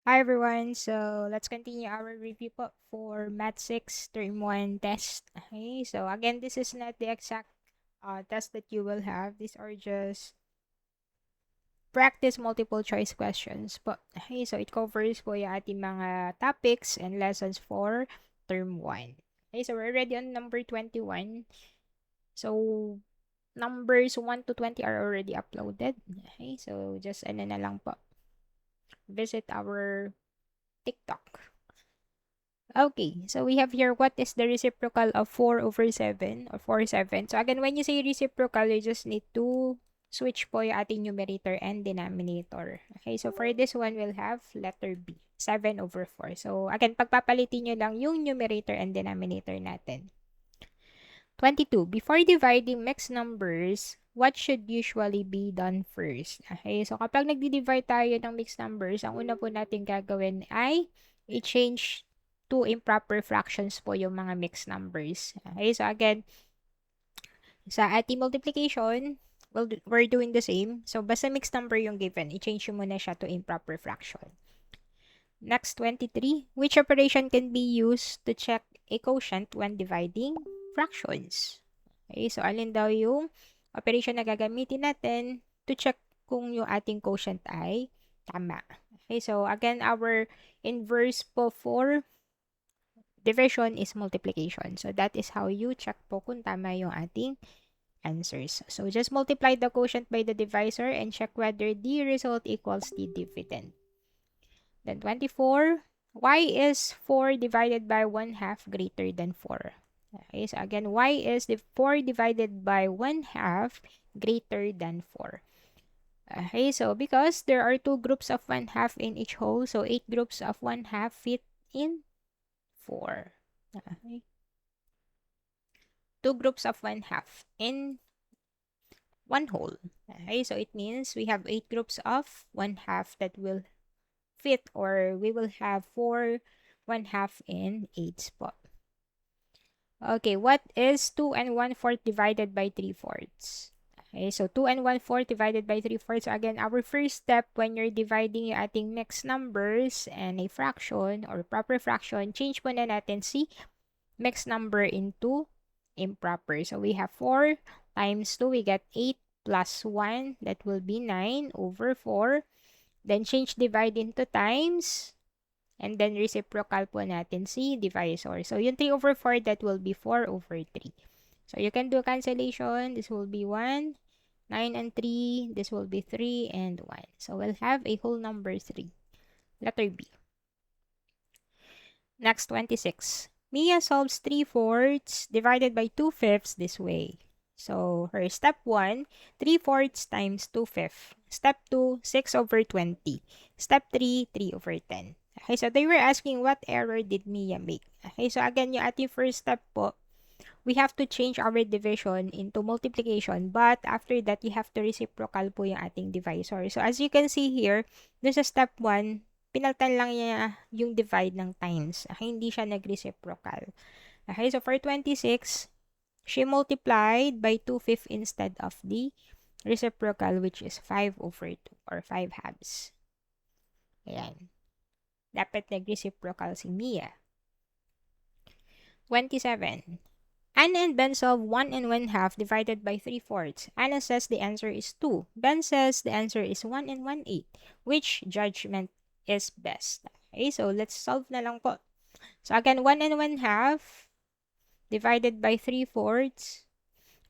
Hi everyone. So let's continue our review po for Math 6 Term 1 test. Okay, so again, this is not the exact test that you will have. These are just practice multiple choice questions po. Okay, so it covers po yung ating mga topics and lessons for Term 1. Okay, so we're already on number 21. So numbers 1 to 20 are already uploaded. Okay, so just ano na lang po. Visit our TikTok. Okay, so we have here what is the reciprocal of 4 over 7 or 4/7. So again, when you say reciprocal, you just need to switch po yung ating numerator and denominator. Okay, so for this one, we'll have letter B, 7 over 4. So again, pagpapalitin nyo lang yung numerator and denominator natin. 22. Before dividing mixed numbers, what should usually be done first? Okay, so kapag nagdi-divide tayo ng mixed numbers, ang una po natin gagawin ay i-change to improper fractions po yung mga mixed numbers. Okay, so again, sa ating multiplication, we're doing the same. So, basta mixed number yung given, i-change mo muna siya to improper fraction. Next, 23. Which operation can be used to check a quotient when dividing fractions? Okay, so alin daw yung operation na gagamitin natin to check kung yung ating quotient ay tama. Okay, so again, our inverse po for division is multiplication. So that is how you check po kung tama yung ating answers. So just multiply the quotient by the divisor and check whether the result equals the dividend. Then 24, why is 4 divided by 1/2 greater than 4? Okay, so again, why is the 4 divided by 1/2 greater than 4? Okay, so because there are two groups of 1/2 in each whole, so 8 groups of 1/2 fit in 4. Okay. Two groups of 1/2 in one whole. Okay, so it means we have 8 groups of 1/2 that will fit, or we will have 4 1/2 in 8 spot. Okay, what is 2 and 1/4 divided by 3/4? Okay, so 2 and 1/4 divided by 3/4. So again, our first step when you're dividing yung ating mixed numbers and a fraction or proper fraction, change muna natin si mixed number into improper. So we have 4 times 2, we get 8 plus 1, that will be 9 over 4. Then change divide into times. And then reciprocal po natin si divisor. So yung 3 over 4, that will be 4 over 3. So you can do cancellation. This will be 1, 9 and 3. This will be 3 and 1. So we'll have a whole number 3. Letter B. Next, 26. Mia solves 3/4 divided by 2/5 this way. So her step 1, 3/4 times 2/5. Step 2, 6 over 20. Step 3, 3 over 10. Okay, so they were asking what error did Mia make. Okay, so again, yung ating first step po, we have to change our division into multiplication, but after that, you have to reciprocal po yung ating divisor. So as you can see here, dun sa step 1, pinaltan lang niya yung divide ng times. Okay, hindi siya nag-reciprocal. Okay, so for 26, she multiplied by 2/5 instead of the reciprocal, which is 5 over 2 or 5/2. Ayan. Dapat nag-reciprocal si Mia. 27. Anna and Ben solve 1 and 1/2 divided by 3/4. Anna says the answer is 2. Ben says the answer is 1 and 1/8. Which judgment is best? Okay, so let's solve na lang po. So again, 1 and 1/2 divided by 3/4.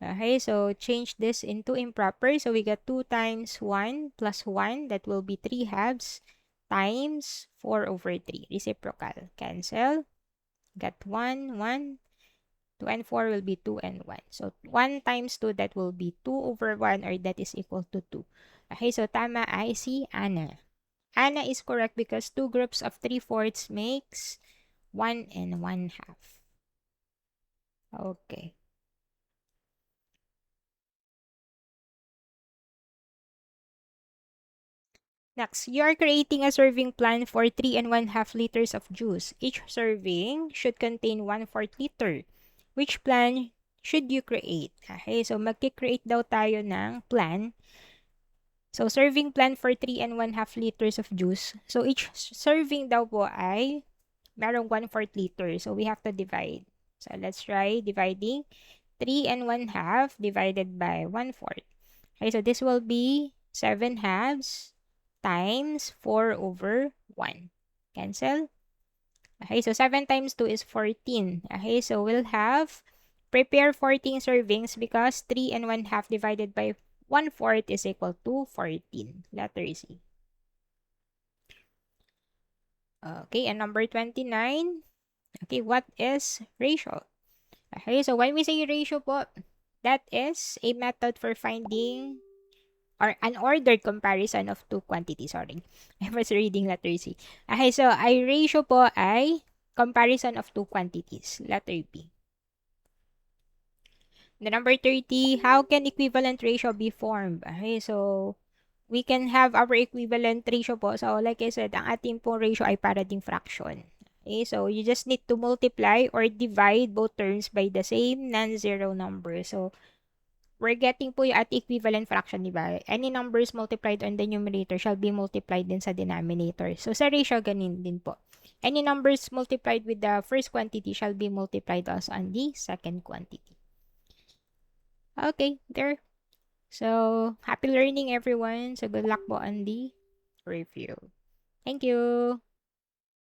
Okay, so change this into improper. So we got 2 times 1 plus 1. That will be 3/2 times 4 over 3. Reciprocal. Cancel. Got 1, 1. 2 and 4 will be 2 and 1. So 1 times 2, that will be 2 over 1, or that is equal to 2. Okay, so tama ay si Anna. Anna is correct because two groups of 3/4 makes 1 and 1/2. Okay. Next, you are creating a serving plan for 3 and 1/2 liters of juice. Each serving should contain 1/4 liter. Which plan should you create? Okay, so mag-create daw tayo ng plan So, serving plan for 3 1/2 liters of juice. So, each serving daw po ay merong 1/4 liter. So, we have to divide. So, let's try dividing 3 1/2 divided by 1/4. Okay, so this will be 7 halves times 4/1. Cancel. Okay, so 7 times 2 is 14. Okay, so we'll have prepare 14 servings because 3 1/2 divided by 1/4 is equal to 14. Letter C. Okay, and number 29. Okay, what is ratio? Okay, so when we say ratio po, that is a method for finding or an ordered comparison of two quantities. Sorry, I was reading letter C. Okay, so ay ratio po ay comparison of two quantities. Letter B. The number 30, how can equivalent ratio be formed? Okay, so we can have our equivalent ratio po. So like I said, ang ating pong ratio ay para ding fraction. Okay, so you just need to multiply or divide both terms by the same non-zero number. So we're getting po yung at equivalent fraction, di ba? Any numbers multiplied on the numerator shall be multiplied din sa denominator. So sa ratio, ganun din po. Any numbers multiplied with the first quantity shall be multiplied also on the second quantity. Okay, there. So, happy learning everyone. So, good luck po on the review. Thank you.